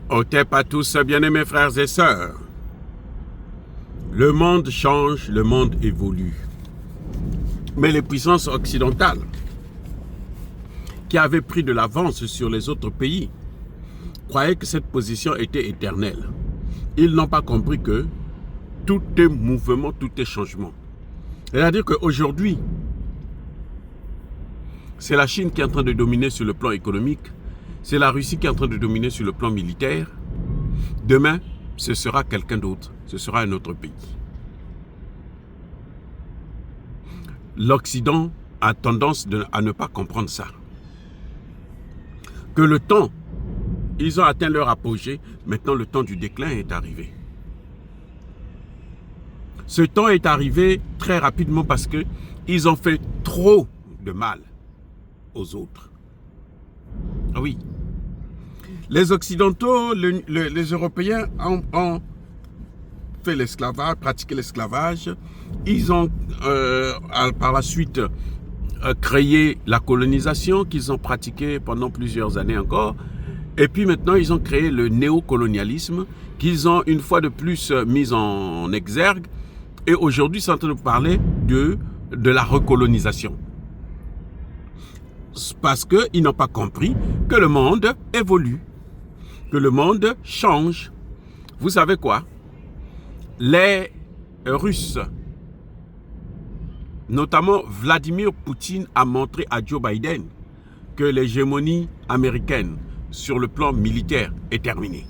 Otep à tous, bien-aimés frères et sœurs. Le monde change, le monde évolue. Mais les puissances occidentales, qui avaient pris de l'avance sur les autres pays, croyaient que cette position était éternelle. Ils n'ont pas compris que tout est mouvement, tout est changement. C'est-à-dire qu'aujourd'hui, c'est la Chine qui est en train de dominer sur le plan économique, c'est la Russie qui est en train de dominer sur le plan militaire. Demain, ce sera quelqu'un d'autre, ce sera un autre pays. L'Occident a tendance à ne pas comprendre ça. Que le temps, ils ont atteint leur apogée, maintenant le temps du déclin est arrivé. Ce temps est arrivé très rapidement parce qu'ils ont fait trop de mal aux autres. Ah oui. Les Occidentaux, les Européens ont fait l'esclavage, pratiqué l'esclavage. Ils ont par la suite créé la colonisation qu'ils ont pratiquée pendant plusieurs années encore. Et puis maintenant, ils ont créé le néocolonialisme qu'ils ont une fois de plus mis en exergue. Et aujourd'hui, ils sont en train de parler de la recolonisation. Parce qu'ils n'ont pas compris que le monde évolue, que le monde change. Vous savez quoi? Les Russes, notamment Vladimir Poutine, a montré à Joe Biden que l'hégémonie américaine sur le plan militaire est terminée.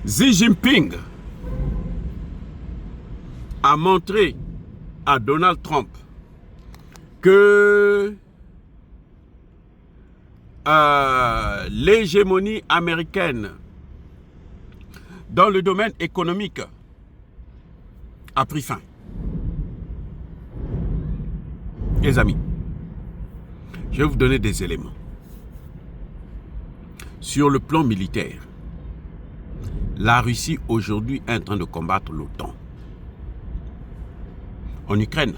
Xi Jinping a montré à Donald Trump que l'hégémonie américaine dans le domaine économique a pris fin. Les amis, je vais vous donner des éléments. Sur le plan militaire, la Russie aujourd'hui est en train de combattre l'OTAN. En Ukraine,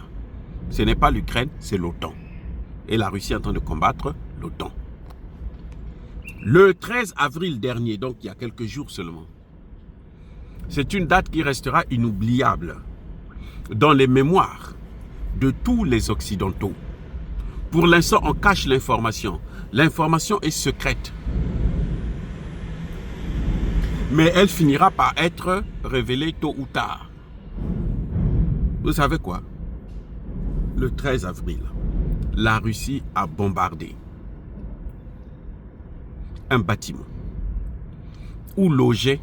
ce n'est pas l'Ukraine, c'est l'OTAN. Et la Russie est en train de combattre l'OTAN. Le 13 avril dernier, donc il y a quelques jours seulement, c'est une date qui restera inoubliable dans les mémoires de tous les Occidentaux. Pour l'instant, on cache l'information. L'information est secrète. Mais elle finira par être révélée tôt ou tard. Vous savez quoi? Le 13 avril, la Russie a bombardé un bâtiment où logeaient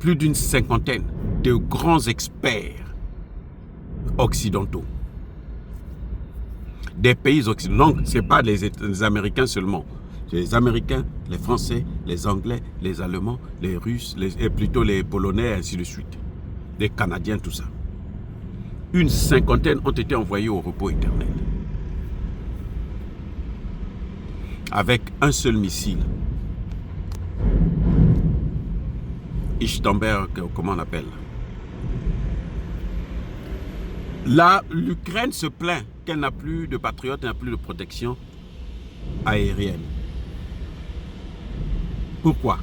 plus d'une cinquantaine de grands experts occidentaux. Des pays occidentaux. Donc, ce n'est pas les Américains seulement. C'est les Américains, les Français, les Anglais, les Allemands, les Russes, et plutôt les Polonais, ainsi de suite. Les Canadiens, tout ça. Une cinquantaine ont été envoyés au repos éternel. Avec un seul missile. Ischenberg, comment on appelle? Là, l'Ukraine se plaint qu'elle n'a plus de patriotes, n'a plus de protection aérienne. Pourquoi?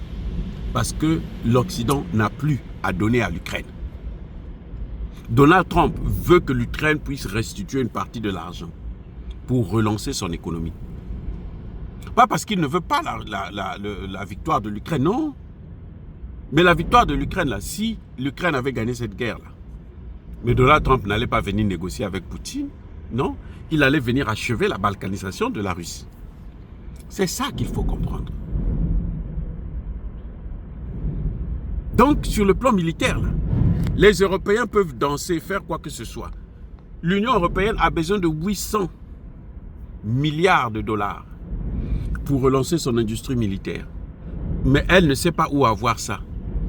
Parce que l'Occident n'a plus à donner à l'Ukraine. Donald Trump veut que l'Ukraine puisse restituer une partie de l'argent pour relancer son économie. Pas parce qu'il ne veut pas la victoire de l'Ukraine, non. Mais la victoire de l'Ukraine, là, si l'Ukraine avait gagné cette guerre-là, mais Donald Trump n'allait pas venir négocier avec Poutine, non. Il allait venir achever la balkanisation de la Russie. C'est ça qu'il faut comprendre. Donc, sur le plan militaire, là, les Européens peuvent danser, faire quoi que ce soit. L'Union européenne a besoin de 800 milliards de dollars pour relancer son industrie militaire. Mais elle ne sait pas où avoir ça.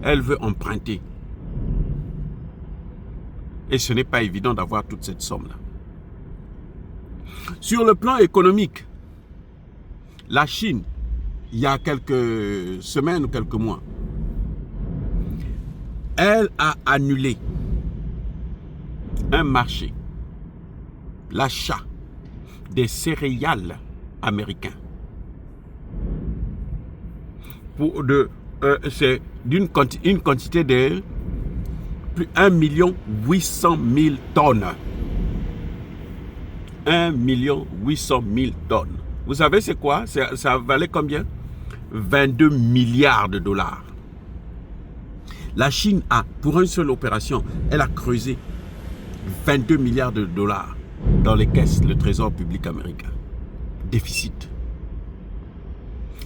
Elle veut emprunter. Et ce n'est pas évident d'avoir toute cette somme-là. Sur le plan économique, la Chine, il y a quelques semaines ou quelques mois, elle a annulé un marché, l'achat des céréales américains c'est une quantité de plus 1 800 000 tonnes. 1 800 000 tonnes. Vous savez c'est quoi? Ça valait combien? 22 milliards de dollars. La Chine a, pour une seule opération, elle a creusé 22 milliards de dollars dans les caisses, le trésor public américain. Déficit.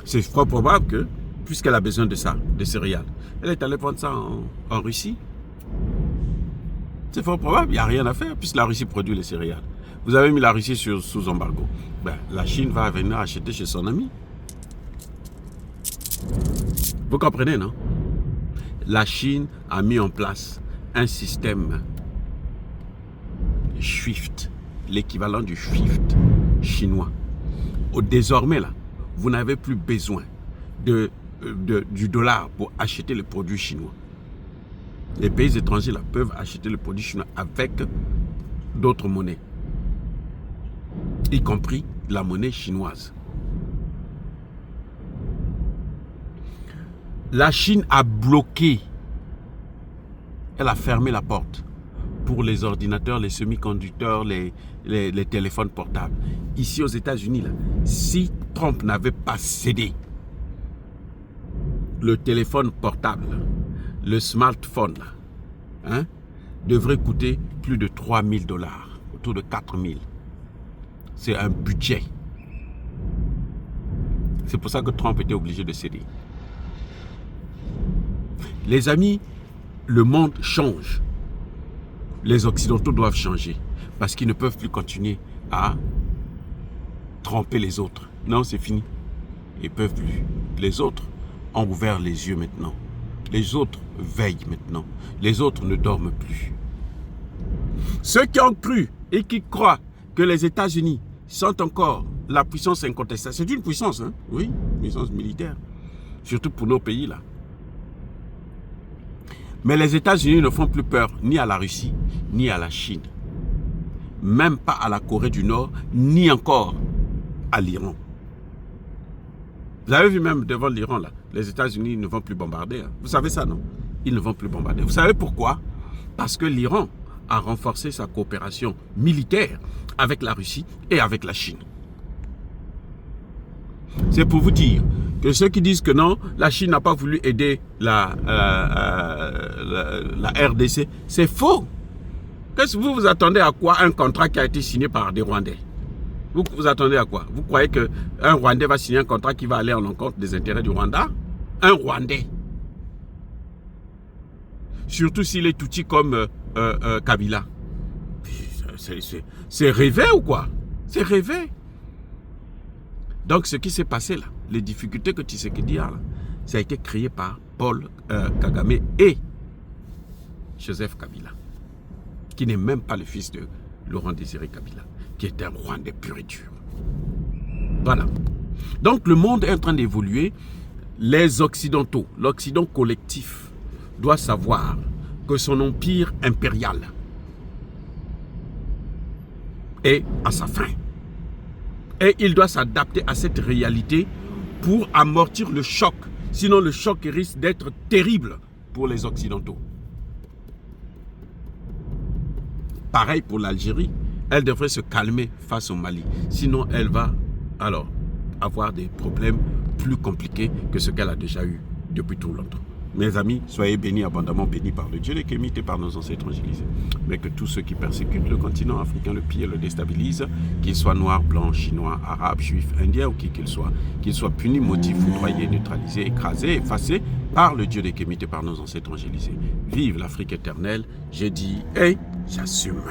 C'est fort probable que, puisqu'elle a besoin de ça, de céréales, elle est allée prendre ça en Russie. C'est fort probable, il n'y a rien à faire, puisque la Russie produit les céréales. Vous avez mis la Russie sous embargo. Ben, la Chine va venir acheter chez son ami. Vous comprenez, non? La Chine a mis en place un système SWIFT, l'équivalent du SWIFT chinois. Désormais, là, vous n'avez plus besoin du dollar pour acheter les produits chinois. Les pays étrangers là, peuvent acheter les produits chinois avec d'autres monnaies, y compris la monnaie chinoise. La Chine a bloqué, elle a fermé la porte pour les ordinateurs, les semi-conducteurs, les téléphones portables. Ici aux États-Unis, si Trump n'avait pas cédé, le téléphone portable, le smartphone, devrait coûter plus de 3 000 $, autour de 4 000. C'est un budget. C'est pour ça que Trump était obligé de céder. Les amis, le monde change. Les Occidentaux doivent changer parce qu'ils ne peuvent plus continuer à tromper les autres. Non, c'est fini. Ils ne peuvent plus. Les autres ont ouvert les yeux maintenant. Les autres veillent maintenant. Les autres ne dorment plus. Ceux qui ont cru et qui croient que les États-Unis sont encore la puissance incontestable. C'est une puissance, hein? Oui, puissance militaire. Surtout pour nos pays là. Mais les États-Unis ne font plus peur ni à la Russie, ni à la Chine. Même pas à la Corée du Nord, ni encore à l'Iran. Vous avez vu même devant l'Iran, là, les États-Unis ne vont plus bombarder. Hein. Vous savez ça, non? Ils ne vont plus bombarder. Vous savez pourquoi? Parce que l'Iran a renforcé sa coopération militaire avec la Russie et avec la Chine. C'est pour vous dire que ceux qui disent que non, la Chine n'a pas voulu aider la RDC, c'est faux. Qu'est-ce que vous attendez à quoi un contrat qui a été signé par des Rwandais? Vous attendez à quoi? Vous croyez qu'un Rwandais va signer un contrat qui va aller en encontre des intérêts du Rwanda? Un Rwandais. Surtout s'il est outil comme Kabila. C'est rêvé ou quoi? C'est rêvé. Donc ce qui s'est passé là, les difficultés que Tshisekedi a là, ça a été créé par Paul Kagame et Joseph Kabila, qui n'est même pas le fils de Laurent Désiré Kabila, qui est un Rwandais pur et dur. Voilà. Donc le monde est en train d'évoluer. Les Occidentaux, l'Occident collectif, doit savoir que son empire impérial est à sa fin. Et il doit s'adapter à cette réalité pour amortir le choc. Sinon, le choc risque d'être terrible pour les Occidentaux. Pareil pour l'Algérie. Elle devrait se calmer face au Mali. Sinon, elle va alors avoir des problèmes plus compliqués que ce qu'elle a déjà eu depuis tout longtemps. Mes amis, soyez bénis, abondamment bénis par le Dieu des Kémites et par nos ancêtres évangélisés. Mais que tous ceux qui persécutent le continent africain, le pillent et le déstabilisent, qu'ils soient noirs, blancs, chinois, arabes, juifs, indiens ou qui qu'ils soient punis, maudits, foudroyés, neutralisés, écrasés, effacés par le Dieu des Kémites et par nos ancêtres évangélisés. Vive l'Afrique éternelle, j'ai dit et j'assume.